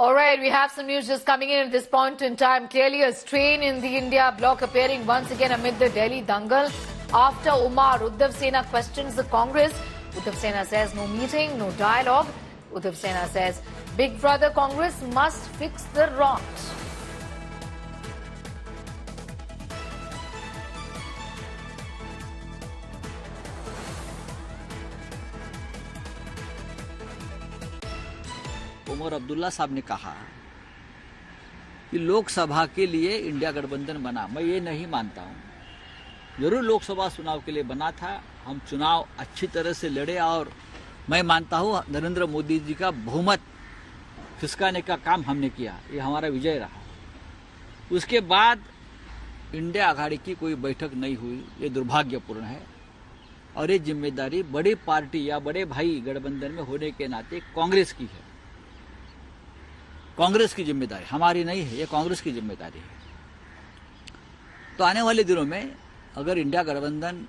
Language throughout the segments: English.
All right, we have some news just coming in at this point in time. Clearly a strain in the India bloc appearing once again amid the Delhi dangle. After Umar, Uddhav Sena questions the Congress. Uddhav Sena says no meeting, no dialogue. Uddhav Sena says Big Brother Congress must fix the wrongs. Omar Abdullah साहब ने कहा कि लोकसभा के लिए India गठबंधन बना। मैं ये नहीं मानता हूं। जरूर लोकसभा चुनाव के लिए बना था, हम चुनाव अच्छी तरह से लड़े और मैं मानता हूं नरेंद्र मोदी जी का बहुमत खिसकाने का काम हमने किया, ये हमारा विजय रहा। उसके बाद इंडिया आघाड़ी की कोई बैठक नहीं हुई, ये दुर्भाग्यपूर्ण है और ये जिम्मेदारी बड़ी पार्टी या बड़े भाई गठबंधन में होने के नाते कांग्रेस की है। कांग्रेस की जिम्मेदारी हमारी नहीं है, ये कांग्रेस की जिम्मेदारी है। तो आने वाले दिनों में अगर इंडिया गठबंधन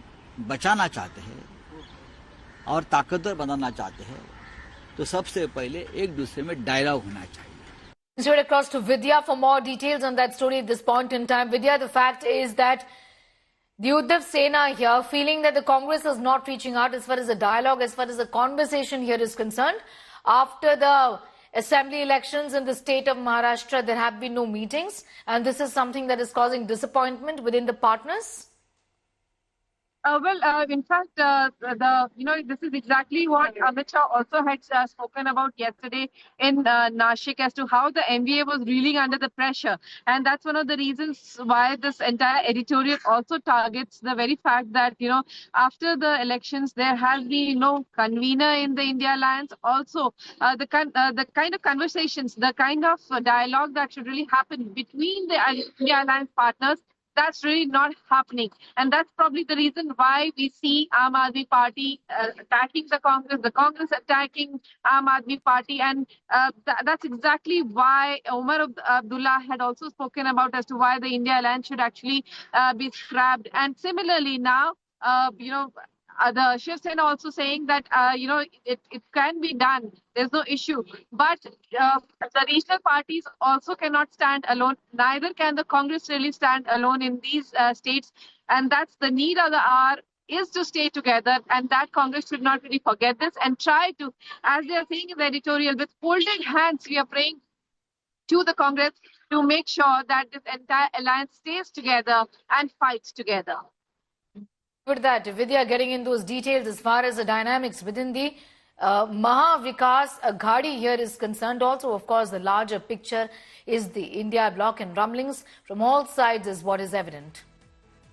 बचाना चाहते हैं और ताकतवर बनाना चाहते हैं तो सबसे पहले एक दूसरे में डायलॉग होना चाहिए। Straight across to Vidya for more details on that story at this point in time. Vidya, the fact is that the Uddhav Sena here feeling that the Congress is not reaching out as far as the dialogue, as far as the conversation here is concerned. After the assembly elections in the state of Maharashtra, there have been no meetings, and this is something that is causing disappointment within the partners. In fact, this is exactly what Amit Shah also had spoken about yesterday in Nashik as to how the MVA was reeling under the pressure. And that's one of the reasons why this entire editorial also targets the very fact that, after the elections, there has been no convener in the India Alliance. Also, the kind of conversations, the kind of dialogue that should really happen between the India Alliance partners, that's really not happening. And that's probably the reason why we see Aam Aadmi Party attacking the Congress attacking Aam Aadmi Party. And that's exactly why Umar Abdullah had also spoken about as to why the India Alliance should actually be scrapped. And similarly now, the Shiv Sena also saying that, it can be done. There's no issue. But the regional parties also cannot stand alone. Neither can the Congress really stand alone in these states. And that's the need of the hour, is to stay together. And that Congress should not really forget this and try to, as they are saying in the editorial, with folded hands, we are praying to the Congress to make sure that this entire alliance stays together and fights together. With that, Vidya getting in those details as far as the dynamics within the Maha Vikas Aghadi here is concerned. Also, of course, the larger picture is the India bloc, and rumblings from all sides is what is evident.